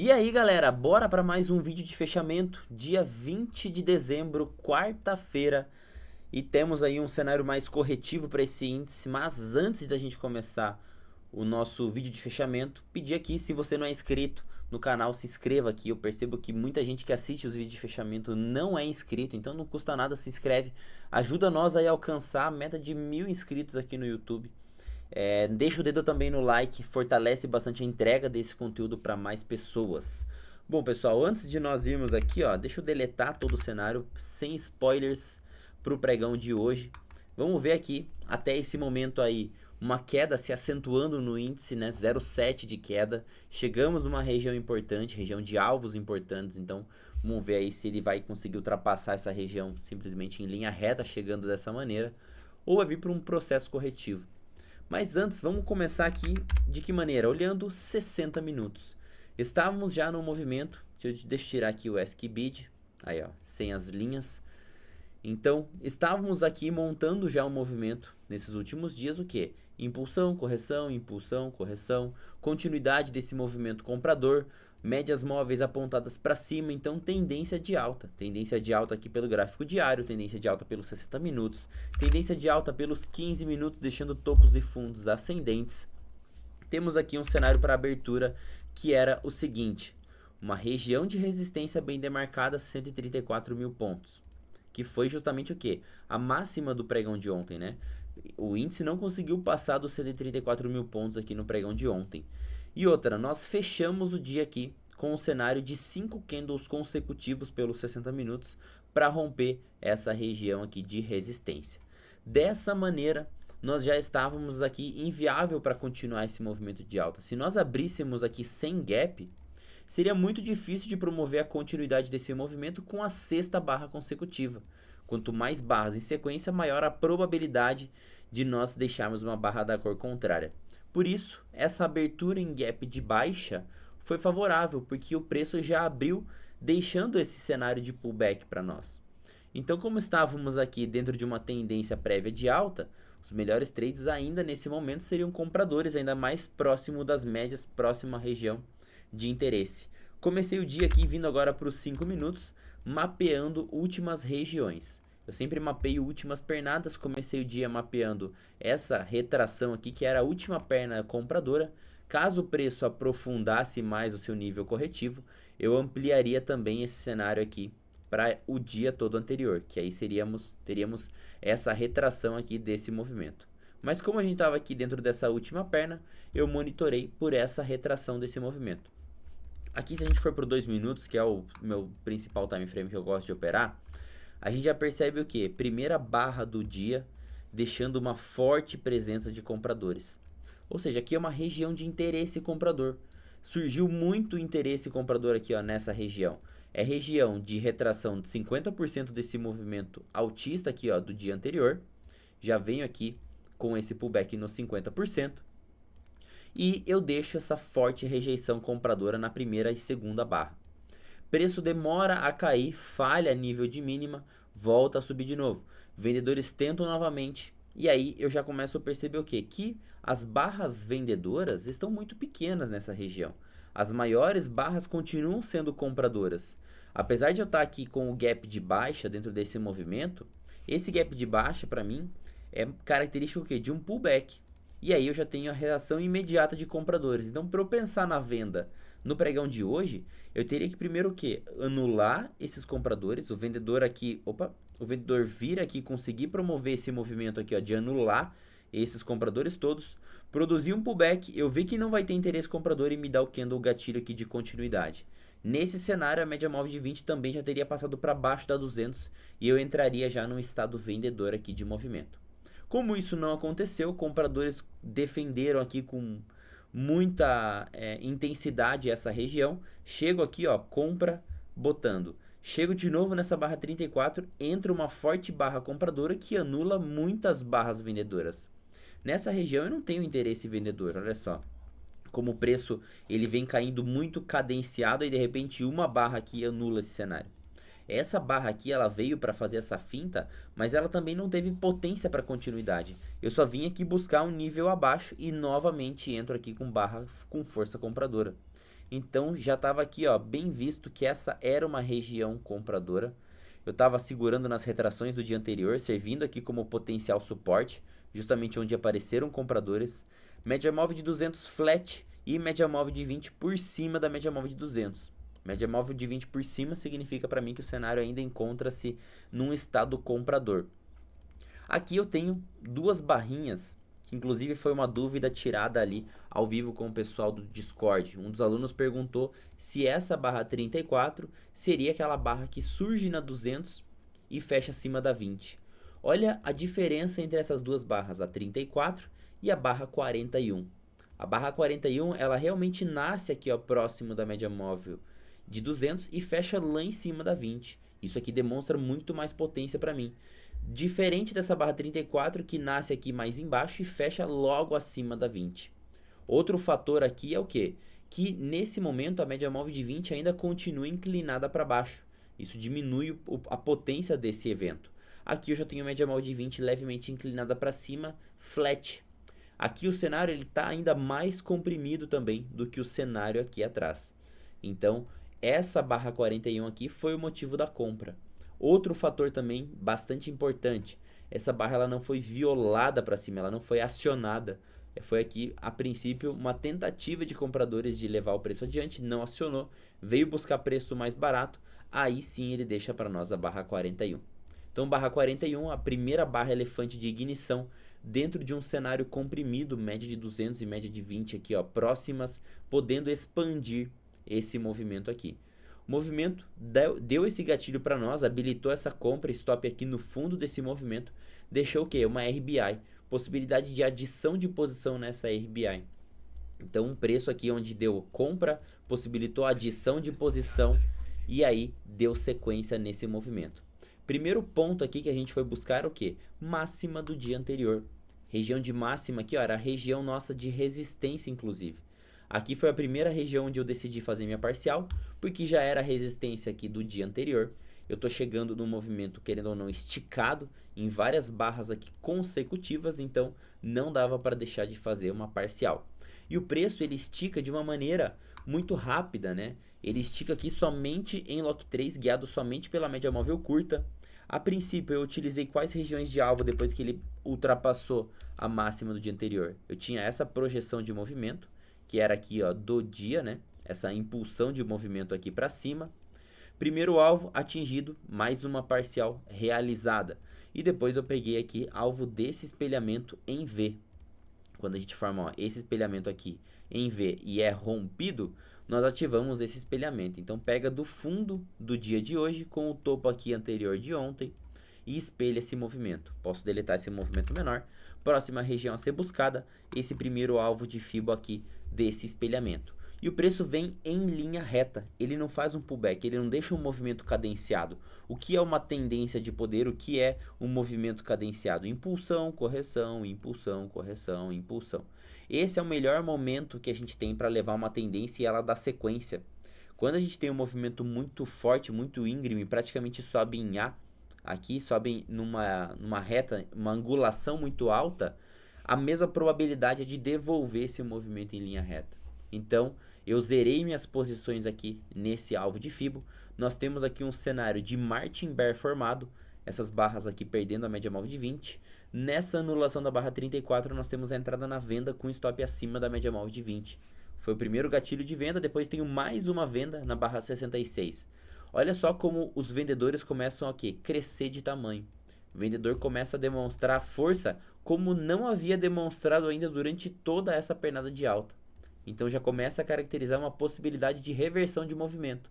E aí galera, bora para mais um vídeo de fechamento, dia 20 de dezembro, quarta-feira. E temos aí um cenário mais corretivo para esse índice, mas antes da gente começar o nosso vídeo de fechamento, pedir aqui, se você não é inscrito no canal, se inscreva aqui. Eu percebo que muita gente que assiste os vídeos de fechamento não é inscrito, então não custa nada, se inscreve. Ajuda nós aí a alcançar a meta de 1000 inscritos aqui no YouTube. Deixa o dedo também no like, fortalece bastante a entrega desse conteúdo para mais pessoas. Bom pessoal, antes de nós irmos aqui, ó, deixa eu deletar todo o cenário sem spoilers para o pregão de hoje. Vamos ver aqui, até esse momento aí, uma queda se acentuando no índice, né, 0,7 de queda. Chegamos numa região importante, região de alvos importantes, então vamos ver aí se ele vai conseguir ultrapassar essa região simplesmente em linha reta, chegando dessa maneira, ou vai vir para um processo corretivo. Mas antes, vamos começar aqui de que maneira? Olhando 60 minutos. Estávamos já no movimento, deixa eu tirar aqui o SQBID, aí ó, sem as linhas. Então, estávamos aqui montando já um movimento nesses últimos dias, o que? Impulsão, correção, continuidade desse movimento comprador, médias móveis apontadas para cima, então tendência de alta aqui pelo gráfico diário, tendência de alta pelos 60 minutos, tendência de alta pelos 15 minutos, deixando topos e fundos ascendentes. Temos aqui um cenário para abertura que era o seguinte, uma região de resistência bem demarcada, 134 mil pontos, que foi justamente o que? A máxima do pregão de ontem, né? O índice não conseguiu passar dos 134 mil pontos aqui no pregão de ontem. E outra, nós fechamos o dia aqui com um cenário de 5 candles consecutivos pelos 60 minutos para romper essa região aqui de resistência. Dessa maneira, nós já estávamos aqui inviável para continuar esse movimento de alta. Se nós abríssemos aqui sem gap, seria muito difícil de promover a continuidade desse movimento com a sexta barra consecutiva. Quanto mais barras em sequência, maior a probabilidade de nós deixarmos uma barra da cor contrária. Por isso, essa abertura em gap de baixa foi favorável, porque o preço já abriu, deixando esse cenário de pullback para nós. Então, como estávamos aqui dentro de uma tendência prévia de alta, os melhores trades ainda nesse momento seriam compradores, ainda mais próximo das médias, próximo à região de interesse. Comecei o dia aqui vindo agora para os 5 minutos, mapeando últimas regiões. Eu sempre mapeio últimas pernadas, comecei o dia mapeando essa retração aqui, que era a última perna compradora. Caso o preço aprofundasse mais o seu nível corretivo, eu ampliaria também esse cenário aqui para o dia todo anterior, que aí teríamos essa retração aqui desse movimento. Mas como a gente estava aqui dentro dessa última perna, eu monitorei por essa retração desse movimento. Aqui, se a gente for para 2 minutos, que é o meu principal time frame que eu gosto de operar, a gente já percebe o que? Primeira barra do dia, deixando uma forte presença de compradores. Ou seja, aqui é uma região de interesse comprador. Surgiu muito interesse comprador aqui, ó, nessa região. É região de retração de 50% desse movimento altista aqui, ó, do dia anterior. Já venho aqui com esse pullback nos 50%. E eu deixo essa forte rejeição compradora na primeira e segunda barra. Preço demora a cair, falha nível de mínima, volta a subir de novo. Vendedores tentam novamente e aí eu já começo a perceber o quê? Que as barras vendedoras estão muito pequenas nessa região. As maiores barras continuam sendo compradoras. Apesar de eu estar aqui com o gap de baixa dentro desse movimento, esse gap de baixa para mim é característico o quê? De um pullback. E aí eu já tenho a reação imediata de compradores. Então, para eu pensar na venda no pregão de hoje, eu teria que primeiro o quê? Anular esses compradores, o vendedor aqui, o vendedor vir aqui conseguir promover esse movimento aqui, ó, de anular esses compradores todos, produzir um pullback, eu ver que não vai ter interesse comprador e me dar o candle gatilho aqui de continuidade. Nesse cenário, a média móvel de 20 também já teria passado para baixo da 200 e eu entraria já no estado vendedor aqui de movimento. Como isso não aconteceu, compradores defenderam aqui com muita intensidade essa região. Chego aqui, ó, compra, botando. Chego de novo nessa barra 34, entra uma forte barra compradora que anula muitas barras vendedoras. Nessa região eu não tenho interesse vendedor, olha só. Como o preço ele vem caindo muito cadenciado e de repente uma barra aqui anula esse cenário. Essa barra aqui ela veio para fazer essa finta, mas ela também não teve potência para continuidade. Eu só vim aqui buscar um nível abaixo e novamente entro aqui com barra com força compradora. Então já estava aqui, ó, bem visto que essa era uma região compradora. Eu estava segurando nas retrações do dia anterior, servindo aqui como potencial suporte, justamente onde apareceram compradores. Média móvel de 200 flat e média móvel de 20 por cima da média móvel de 200. Média móvel de 20 por cima significa para mim que o cenário ainda encontra-se num estado comprador. Aqui eu tenho duas barrinhas, que inclusive foi uma dúvida tirada ali ao vivo com o pessoal do Discord. Um dos alunos perguntou se essa barra 34 seria aquela barra que surge na 200 e fecha acima da 20. Olha a diferença entre essas duas barras, a 34 e a barra 41. A barra 41, ela realmente nasce aqui, ó, próximo da média móvel de 200 e fecha lá em cima da 20. Isso aqui demonstra muito mais potência para mim. Diferente dessa barra 34 que nasce aqui mais embaixo e fecha logo acima da 20. Outro fator aqui é o que? Que nesse momento a média móvel de 20 ainda continua inclinada para baixo. Isso diminui a potência desse evento. Aqui eu já tenho a média móvel de 20 levemente inclinada para cima, flat. Aqui o cenário está ainda mais comprimido também do que o cenário aqui atrás. Então, essa barra 41 aqui foi o motivo da compra. Outro fator também bastante importante, essa barra ela não foi violada para cima, ela não foi acionada. Foi aqui, a princípio, uma tentativa de compradores de levar o preço adiante, não acionou, veio buscar preço mais barato, aí sim ele deixa para nós a barra 41. Então, barra 41, a primeira barra elefante de ignição, dentro de um cenário comprimido, média de 200 e média de 20 aqui, ó, próximas, podendo expandir esse movimento aqui. O movimento deu esse gatilho para nós, habilitou essa compra, stop aqui no fundo desse movimento, deixou o que? Uma RBI, possibilidade de adição de posição nessa RBI. Então um preço aqui onde deu compra, possibilitou adição de posição e aí deu sequência nesse movimento. Primeiro ponto aqui que a gente foi buscar o que? Máxima do dia anterior. Região de máxima aqui, ó, era a região nossa de resistência inclusive. Aqui foi a primeira região onde eu decidi fazer minha parcial, porque já era a resistência aqui do dia anterior. Eu estou chegando num movimento, querendo ou não, esticado, em várias barras aqui consecutivas, então não dava para deixar de fazer uma parcial. E o preço, ele estica de uma maneira muito rápida, né? Ele estica aqui somente em Lock 3, guiado somente pela média móvel curta. A princípio, eu utilizei quais regiões de alvo depois que ele ultrapassou a máxima do dia anterior? Eu tinha essa projeção de movimento, que era aqui, ó, do dia, né? Essa impulsão de movimento aqui para cima. Primeiro alvo atingido, mais uma parcial realizada. E depois eu peguei aqui alvo desse espelhamento em V. Quando a gente forma, ó, esse espelhamento aqui em V e é rompido, nós ativamos esse espelhamento. Então pega do fundo do dia de hoje com o topo aqui anterior de ontem e espelha esse movimento. Posso deletar esse movimento menor. Próxima região a ser buscada, esse primeiro alvo de FIBO aqui desse espelhamento. E o preço vem em linha reta, ele não faz um pullback, ele não deixa um movimento cadenciado. O que é uma tendência de poder, o que é um movimento cadenciado? Impulsão, correção, impulsão, correção, impulsão. Esse é o melhor momento que a gente tem para levar uma tendência e ela dá sequência. Quando a gente tem um movimento muito forte, muito íngreme, praticamente sobe em A, aqui sobe numa reta, uma angulação muito alta, a mesma probabilidade é de devolver esse movimento em linha reta. Então, eu zerei minhas posições aqui nesse alvo de FIBO. Nós temos aqui um cenário de Martin Bear formado, essas barras aqui perdendo a média móvel de 20. Nessa anulação da barra 34, nós temos a entrada na venda com stop acima da média móvel de 20. Foi o primeiro gatilho de venda, depois tenho mais uma venda na barra 66. Olha só como os vendedores começam a crescer de tamanho. O vendedor começa a demonstrar força como não havia demonstrado ainda durante toda essa pernada de alta. Então já começa a caracterizar uma possibilidade de reversão de movimento.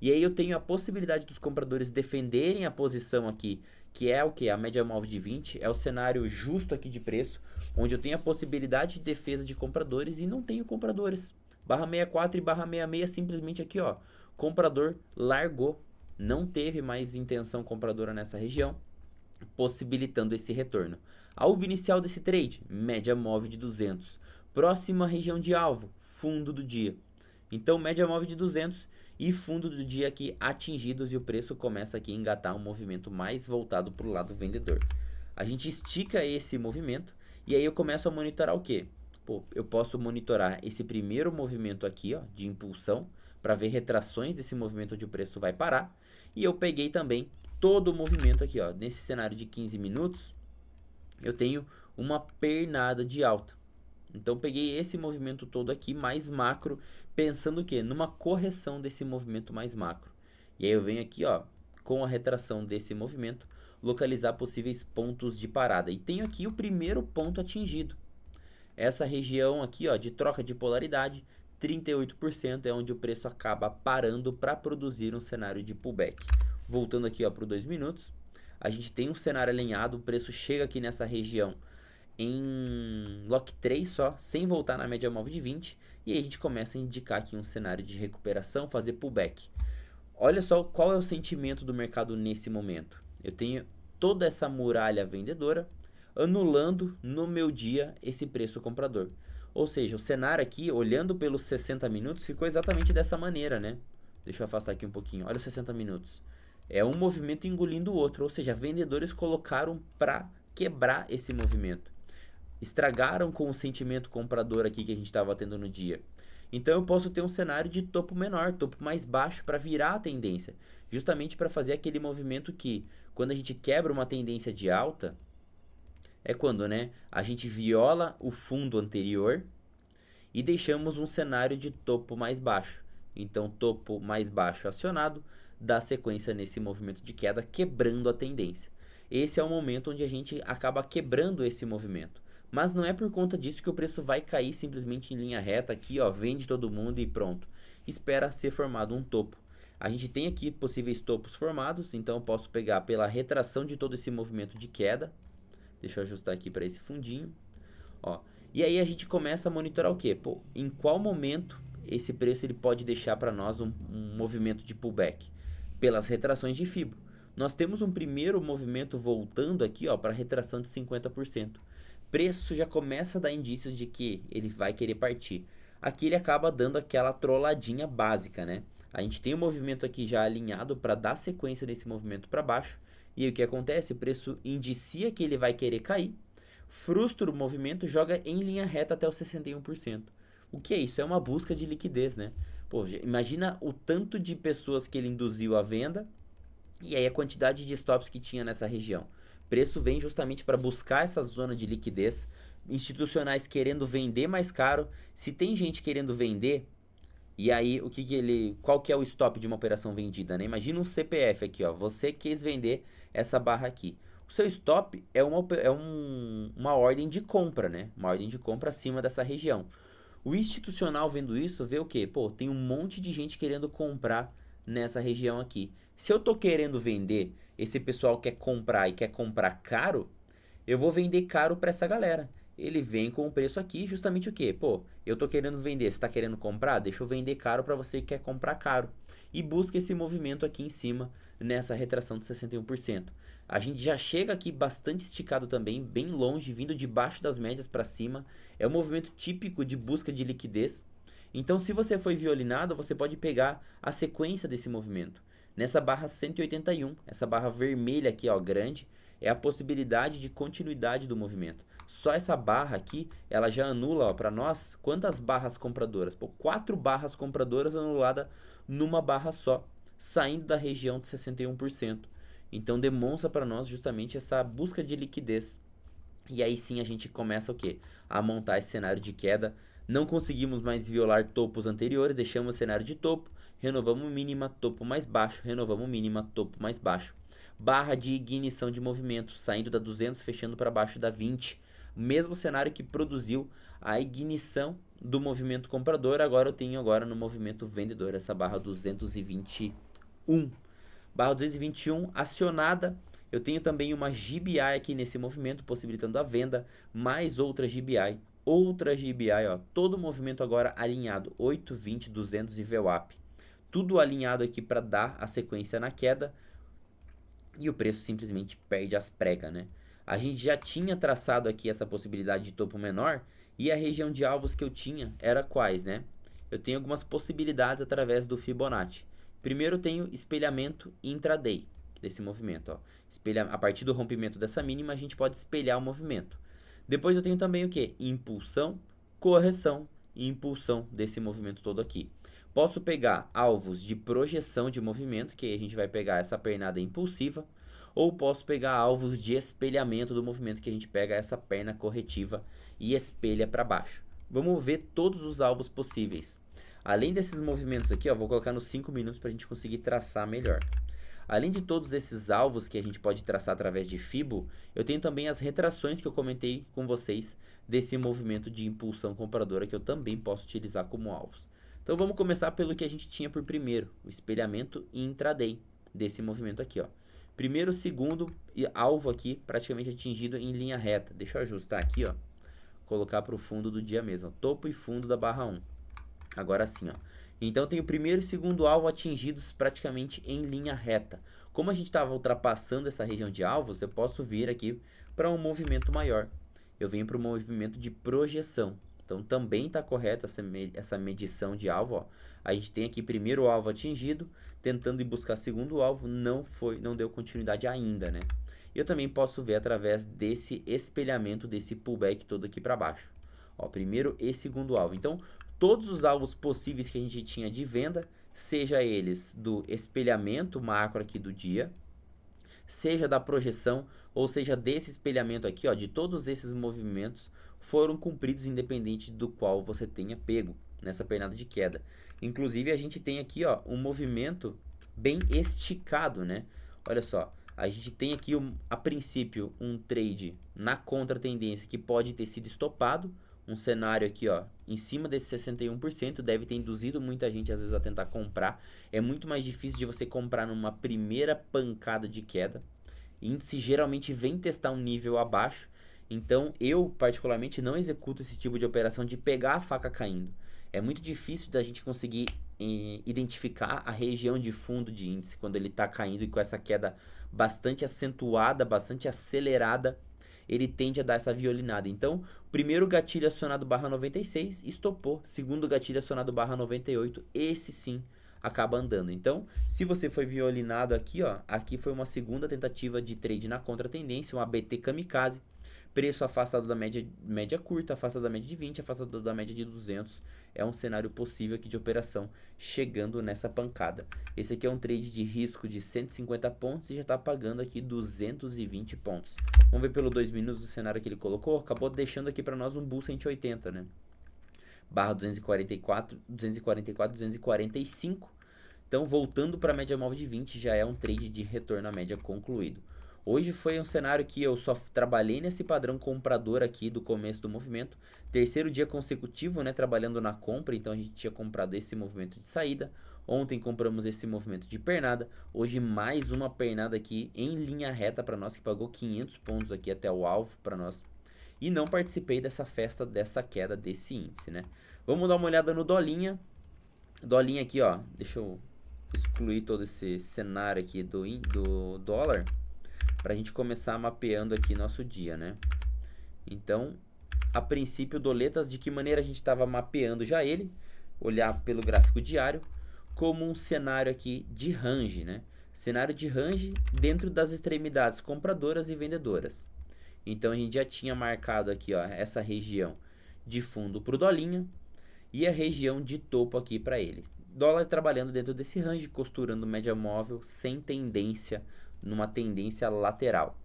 E aí eu tenho a possibilidade dos compradores defenderem a posição aqui, que é o que? A média móvel de 20, é o cenário justo aqui de preço, onde eu tenho a possibilidade de defesa de compradores e não tenho compradores. Barra 64 e barra 66 simplesmente aqui, ó, comprador largou, não teve mais intenção compradora nessa região, possibilitando esse retorno. Alvo inicial desse trade, média móvel de 200. Próxima região de alvo, fundo do dia. Então, média móvel de 200 e fundo do dia aqui atingidos e o preço começa aqui a engatar um movimento mais voltado para o lado vendedor. A gente estica esse movimento e aí eu começo a monitorar o quê? pô, eu posso monitorar esse primeiro movimento aqui, ó, de impulsão, para ver retrações desse movimento onde o preço vai parar. E eu peguei também todo o movimento aqui, ó, nesse cenário de 15 minutos, eu tenho uma pernada de alta. Então peguei esse movimento todo aqui mais macro, pensando o quê? Numa correção desse movimento mais macro. E aí eu venho aqui, ó, com a retração desse movimento, localizar possíveis pontos de parada. E tenho aqui o primeiro ponto atingido. Essa região aqui, ó, de troca de polaridade, 38% é onde o preço acaba parando para produzir um cenário de pullback. Voltando aqui, ó, para os 2 minutos, a gente tem um cenário alinhado, o preço chega aqui nessa região em lock 3 só, sem voltar na média móvel de 20, e aí a gente começa a indicar aqui um cenário de recuperação, fazer pullback. Olha só qual é o sentimento do mercado nesse momento. Eu tenho toda essa muralha vendedora anulando no meu dia esse preço comprador. Ou seja, o cenário aqui, olhando pelos 60 minutos, ficou exatamente dessa maneira, né? Deixa eu afastar aqui um pouquinho. Olha os 60 minutos. É um movimento engolindo o outro, ou seja, vendedores colocaram para quebrar esse movimento. Estragaram com o sentimento comprador aqui que a gente estava tendo no dia. Então eu posso ter um cenário de topo menor, topo mais baixo para virar a tendência, justamente para fazer aquele movimento que, quando a gente quebra uma tendência de alta, é quando, né, a gente viola o fundo anterior e deixamos um cenário de topo mais baixo. Então topo mais baixo acionado, dá sequência nesse movimento de queda, quebrando a tendência. Esse é o momento onde a gente acaba quebrando esse movimento. Mas não é por conta disso que o preço vai cair simplesmente em linha reta aqui, ó, vende todo mundo e pronto. Espera ser formado um topo. A gente tem aqui possíveis topos formados, então eu posso pegar pela retração de todo esse movimento de queda. Deixa eu ajustar aqui para esse fundinho. Ó. E aí a gente começa a monitorar o quê? Pô, em qual momento esse preço ele pode deixar para nós um movimento de pullback? Pelas retrações de Fibo. Nós temos um primeiro movimento voltando aqui, ó, para retração de 50%. Preço já começa a dar indícios de que ele vai querer partir. Aqui ele acaba dando aquela trolladinha básica, né? A gente tem o movimento aqui já alinhado para dar sequência nesse movimento para baixo. E aí o que acontece? O preço indicia que ele vai querer cair, frustra o movimento, joga em linha reta até os 61%. O que é isso? É uma busca de liquidez, né? Pô, imagina o tanto de pessoas que ele induziu à venda e aí a quantidade de stops que tinha nessa região. Preço vem justamente para buscar essa zona de liquidez, institucionais querendo vender mais caro. Se tem gente querendo vender, e aí qual que é o stop de uma operação vendida, né? Imagina um CPF aqui, ó, você quis vender essa barra aqui. O seu stop é uma ordem de compra, né? Uma ordem de compra acima dessa região. O institucional vendo isso, vê o quê? Pô, tem um monte de gente querendo comprar nessa região aqui. Se eu tô querendo vender, esse pessoal quer comprar e quer comprar caro, eu vou vender caro para essa galera. Ele vem com o preço aqui, justamente o quê? Pô, eu tô querendo vender, você tá querendo comprar? Deixa eu vender caro para você que quer comprar caro. E busca esse movimento aqui em cima, nessa retração de 61%. A gente já chega aqui bastante esticado também, bem longe, vindo debaixo das médias para cima. É um movimento típico de busca de liquidez. Então, se você foi violinado, você pode pegar a sequência desse movimento. Nessa barra 181, essa barra vermelha aqui, ó, grande, é a possibilidade de continuidade do movimento. Só essa barra aqui, ela já anula para nós quantas barras compradoras? Pô, 4 barras compradoras anuladas numa barra só, saindo da região de 61%. Então demonstra para nós justamente essa busca de liquidez. E aí sim a gente começa o quê? A montar esse cenário de queda. Não conseguimos mais violar topos anteriores, deixamos o cenário de topo, renovamos mínima, topo mais baixo, renovamos mínima, topo mais baixo. Barra de ignição de movimento, saindo da 200, fechando para baixo da 20. Mesmo cenário que produziu a ignição do movimento comprador, agora eu tenho no movimento vendedor, essa barra 221. Barra 221 acionada. Eu tenho também uma GBI aqui nesse movimento, possibilitando a venda, mais outra GBI. Outra GBI, ó, todo o movimento agora alinhado, 8, 20, 200 e VWAP. Tudo alinhado aqui para dar a sequência na queda. E o preço simplesmente perde as pregas, né? A gente já tinha traçado aqui essa possibilidade de topo menor. E a região de alvos que eu tinha era quais, né? Eu tenho algumas possibilidades através do Fibonacci. Primeiro eu tenho espelhamento intraday desse movimento, ó. A partir do rompimento dessa mínima, a gente pode espelhar o movimento. Depois eu tenho também o que? Impulsão correção e impulsão desse movimento todo aqui. Posso pegar alvos de projeção de movimento, que aí a gente vai pegar essa pernada impulsiva, ou posso pegar alvos de espelhamento do movimento, que a gente pega essa perna corretiva e espelha para baixo. Vamos ver todos os alvos possíveis. Além desses movimentos aqui, ó, vou colocar nos 5 minutos para a gente conseguir traçar melhor. Além de todos esses alvos que a gente pode traçar através de Fibo, eu tenho também as retrações que eu comentei com vocês desse movimento de impulsão compradora que eu também posso utilizar como alvos. Então vamos começar pelo que a gente tinha por primeiro, o espelhamento intraday desse movimento aqui, ó. Primeiro, segundo alvo aqui praticamente atingido em linha reta. Deixa eu ajustar aqui, ó, colocar para o fundo do dia mesmo, ó, topo e fundo da barra 1. Agora sim, ó. Então tem o primeiro e segundo alvo atingidos praticamente em linha reta. Como a gente estava ultrapassando essa região de alvos, eu posso vir aqui para um movimento maior. Eu venho para o movimento de projeção. Então também está correto essa medição de alvo, ó. A gente tem aqui primeiro alvo atingido, tentando ir buscar segundo alvo, não deu continuidade ainda, né? Eu também posso ver através desse espelhamento, desse pullback todo aqui para baixo. Ó, primeiro e segundo alvo. Então todos os alvos possíveis que a gente tinha de venda, seja eles do espelhamento macro aqui do dia, seja da projeção, ou seja desse espelhamento aqui, ó, de todos esses movimentos foram cumpridos independente do qual você tenha pego nessa pernada de queda. Inclusive a gente tem aqui, ó, um movimento bem esticado, né? Olha só, a gente tem aqui a princípio um trade na contratendência que pode ter sido estopado, um cenário aqui, ó, em cima desse 61%, deve ter induzido muita gente às vezes a tentar comprar. É muito mais difícil de você comprar numa primeira pancada de queda. Índice geralmente vem testar um nível abaixo, então eu particularmente não executo esse tipo de operação de pegar a faca caindo. É muito difícil da gente conseguir identificar a região de fundo de índice quando ele está caindo e com essa queda bastante acentuada, bastante acelerada, ele tende a dar essa violinada. Então, primeiro gatilho acionado barra 96, estopou. Segundo gatilho acionado barra 98, esse sim acaba andando. Então, se você foi violinado aqui, ó, aqui foi uma segunda tentativa de trade na contratendência, um ABT kamikaze. Preço afastado da média curta, afastado da média de 20, afastado da média de 200. É um cenário possível aqui de operação chegando nessa pancada. Esse aqui é um trade de risco de 150 pontos e já está pagando aqui 220 pontos. Vamos ver pelo 2 minutos o cenário que ele colocou. Acabou deixando aqui para nós um Bull 180, né? Barra 244, 245. Então, voltando para a média móvel de 20, já é um trade de retorno à média concluído. Hoje foi um cenário que eu só trabalhei nesse padrão comprador aqui do começo do movimento. Terceiro dia consecutivo, né, trabalhando na compra, então a gente tinha comprado esse movimento de saída. Ontem compramos esse movimento de pernada. Hoje mais uma pernada aqui em linha reta para nós, que pagou 500 pontos aqui até o alvo para nós. E não participei dessa festa, dessa queda desse índice, né? Vamos dar uma olhada no Dolinha. Dolinha aqui, ó, deixa eu excluir todo esse cenário aqui do dólar, para a gente começar mapeando aqui nosso dia, né? Então, a princípio, doletas, de que maneira a gente estava mapeando já ele, olhar pelo gráfico diário, como um cenário aqui de range, né? Cenário de range dentro das extremidades compradoras e vendedoras. Então, a gente já tinha marcado aqui, ó, essa região de fundo para o Dolinha e a região de topo aqui para ele. Dólar trabalhando dentro desse range, costurando média móvel sem tendência, numa tendência lateral.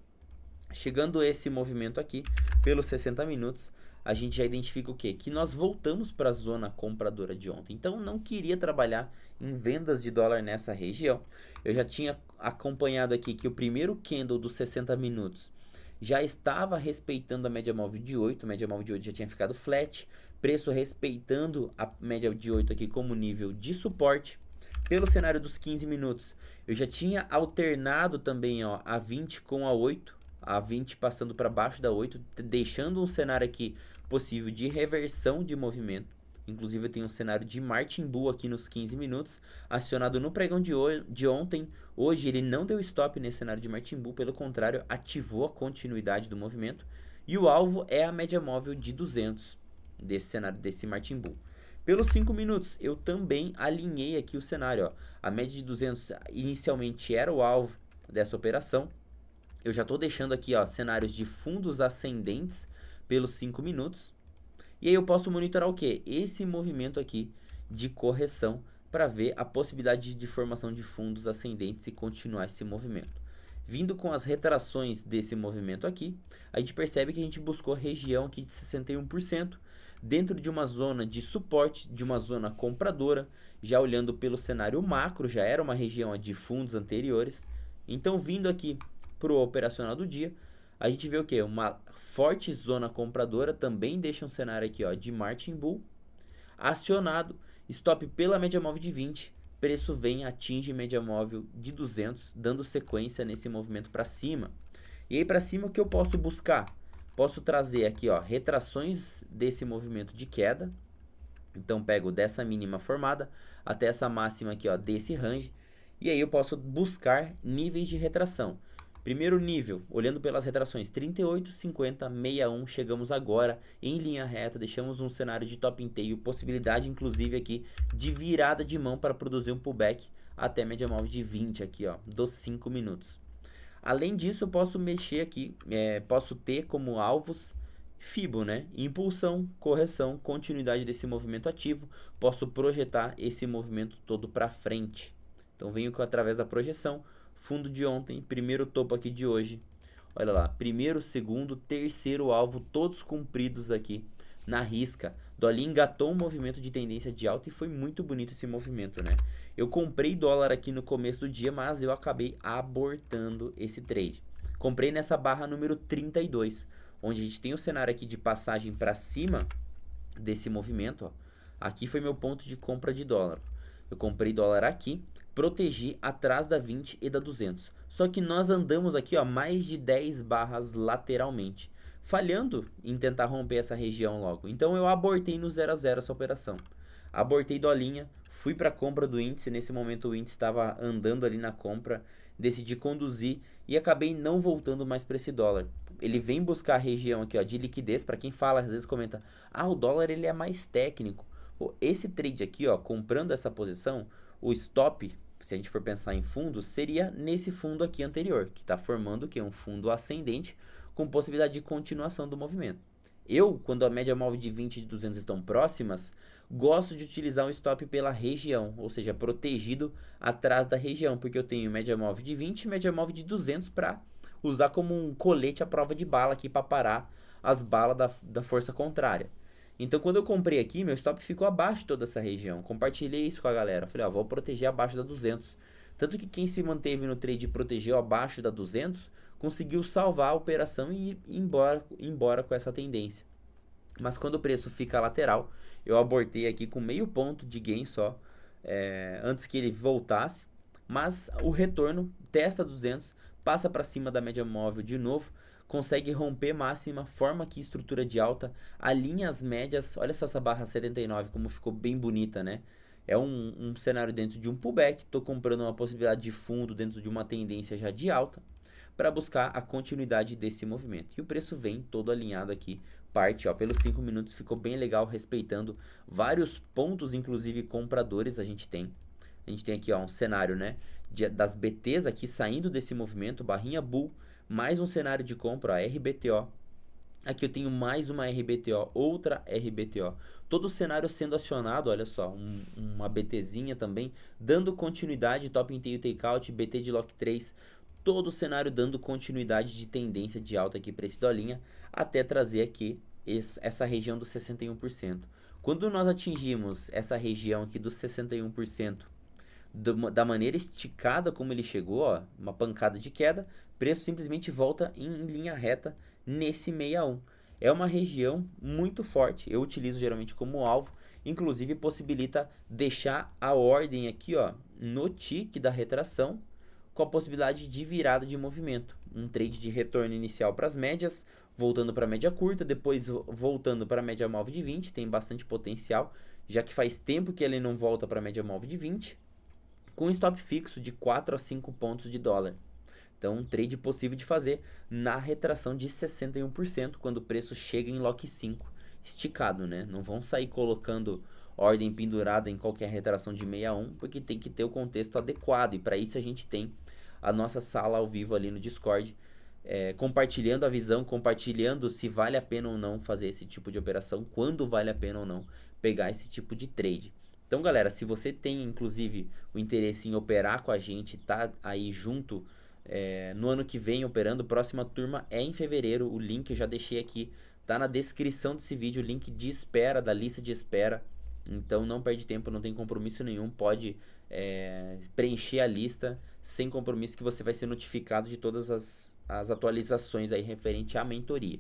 Chegando esse movimento aqui, pelos 60 minutos, a gente já identifica o quê? Que nós voltamos para a zona compradora de ontem. Então, não queria trabalhar em vendas de dólar nessa região. Eu já tinha acompanhado aqui que o primeiro candle dos 60 minutos já estava respeitando a média móvel de 8. A média móvel de 8 já tinha ficado flat. Preço respeitando a média de 8 aqui como nível de suporte. Pelo cenário dos 15 minutos, eu já tinha alternado também, ó, a 20 com a 8, a 20 passando para baixo da 8, deixando um cenário aqui possível de reversão de movimento. Inclusive eu tenho um cenário de Martin Bull aqui nos 15 minutos, acionado no pregão de ontem. Hoje ele não deu stop nesse cenário de Martin Bull, pelo contrário, ativou a continuidade do movimento. E o alvo é a média móvel de 200 desse cenário, desse Martin Bull. Pelos 5 minutos, eu também alinhei aqui o cenário, ó. A média de 200 inicialmente era o alvo dessa operação. Eu já estou deixando aqui, ó, cenários de fundos ascendentes pelos 5 minutos. E aí eu posso monitorar o quê? Esse movimento aqui de correção para ver a possibilidade de formação de fundos ascendentes e continuar esse movimento. Vindo com as retrações desse movimento aqui, a gente percebe que a gente buscou região aqui de 61%, dentro de uma zona de suporte, de uma zona compradora, já olhando pelo cenário macro, já era uma região de fundos anteriores. Então, vindo aqui para o operacional do dia, a gente vê o que? Uma forte zona compradora, também deixa um cenário aqui ó, de Martin Bull, acionado, stop pela média móvel de 20, preço vem, atinge média móvel de 200, dando sequência nesse movimento para cima. E aí para cima o que eu posso buscar? Posso trazer aqui ó, retrações desse movimento de queda. Então pego dessa mínima formada até essa máxima aqui ó, desse range. E aí eu posso buscar níveis de retração. Primeiro nível, olhando pelas retrações, 38, 50, 61, chegamos agora em linha reta, deixamos um cenário de top inteiro, possibilidade inclusive aqui de virada de mão para produzir um pullback até média móvel de 20 aqui ó, dos 5 minutos. Além disso, eu posso mexer aqui, posso ter como alvos FIBO, né? Impulsão, correção, continuidade desse movimento ativo, posso projetar esse movimento todo para frente. Então venho através da projeção, fundo de ontem, primeiro topo aqui de hoje, olha lá, primeiro, segundo, terceiro alvo, todos cumpridos aqui na risca. Dólar engatou um movimento de tendência de alta e foi muito bonito esse movimento, né? Eu comprei dólar aqui no começo do dia, mas eu acabei abortando esse trade. Comprei nessa barra número 32, onde a gente tem o cenário aqui de passagem para cima desse movimento, ó. Aqui foi meu ponto de compra de dólar. Eu comprei dólar aqui, protegi atrás da 20 e da 200. Só que nós andamos aqui, ó, mais de 10 barras lateralmente, falhando em tentar romper essa região logo. Então eu abortei no 0 a 0 essa operação. Abortei dolinha, fui para a compra do índice, nesse momento o índice estava andando ali na compra, decidi conduzir e acabei não voltando mais para esse dólar. Ele vem buscar a região aqui ó, de liquidez, para quem fala, às vezes comenta, ah, o dólar ele é mais técnico. Pô, esse trade aqui, ó, comprando essa posição, o stop, se a gente for pensar em fundos, seria nesse fundo aqui anterior, que está formando o que? Um fundo ascendente com possibilidade de continuação do movimento. Eu, quando a média móvel de 20 e de 200 estão próximas, gosto de utilizar um stop pela região, ou seja, protegido atrás da região, porque eu tenho média móvel de 20 e média móvel de 200 para usar como um colete à prova de bala aqui para parar as balas da força contrária. Então, quando eu comprei aqui, meu stop ficou abaixo de toda essa região. Compartilhei isso com a galera. Falei, ó, vou proteger abaixo da 200. Tanto que quem se manteve no trade e protegeu abaixo da 200, conseguiu salvar a operação e ir embora com essa tendência. Mas quando o preço fica lateral, eu abortei aqui com meio ponto de gain só, antes que ele voltasse. Mas o retorno testa 200, passa para cima da média móvel de novo, consegue romper máxima, forma aqui estrutura de alta, alinha as médias, olha só essa barra 79 como ficou bem bonita, né? É um cenário dentro de um pullback, estou comprando uma possibilidade de fundo dentro de uma tendência já de alta, para buscar a continuidade desse movimento. E o preço vem todo alinhado aqui, parte, ó, pelos 5 minutos ficou bem legal, respeitando vários pontos, inclusive compradores a gente tem. A gente tem aqui ó, um cenário, né, das BTs aqui saindo desse movimento, barrinha bull, mais um cenário de compra, ó, RBTO. Aqui eu tenho mais uma RBTO, outra RBTO. Todo o cenário sendo acionado, olha só, uma BTzinha também, dando continuidade, top inteiro takeout, BT de lock 3, todo o cenário dando continuidade de tendência de alta aqui para esse dolinha, até trazer aqui essa região dos 61%. Quando nós atingimos essa região aqui dos 61%, da maneira esticada como ele chegou, ó, uma pancada de queda, preço simplesmente volta em linha reta nesse 61. É uma região muito forte, eu utilizo geralmente como alvo, inclusive possibilita deixar a ordem aqui ó, no tique da retração, com a possibilidade de virada de movimento. Um trade de retorno inicial para as médias, voltando para a média curta, depois voltando para a média móvel de 20, tem bastante potencial, já que faz tempo que ele não volta para a média móvel de 20, com stop fixo de 4 a 5 pontos de dólar. Então, um trade possível de fazer na retração de 61%, quando o preço chega em lock 5, esticado, né? Não vão sair colocando ordem pendurada em qualquer retração de 61, porque tem que ter o contexto adequado, e para isso a gente tem a nossa sala ao vivo ali no Discord, compartilhando a visão, compartilhando se vale a pena ou não fazer esse tipo de operação, quando vale a pena ou não pegar esse tipo de trade. Então, galera, se você tem inclusive o interesse em operar com a gente, tá aí junto no ano que vem operando, próxima turma é em fevereiro, o link eu já deixei aqui, tá na descrição desse vídeo, o link de espera, da lista de espera. Então não perde tempo, não tem compromisso nenhum, pode preencher a lista sem compromisso que você vai ser notificado de todas as atualizações aí referente à mentoria.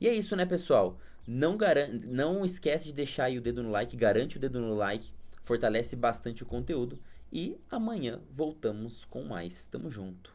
E é isso, né, pessoal? Não esquece de deixar aí o dedo no like, garante o dedo no like, fortalece bastante o conteúdo e amanhã voltamos com mais. Tamo junto.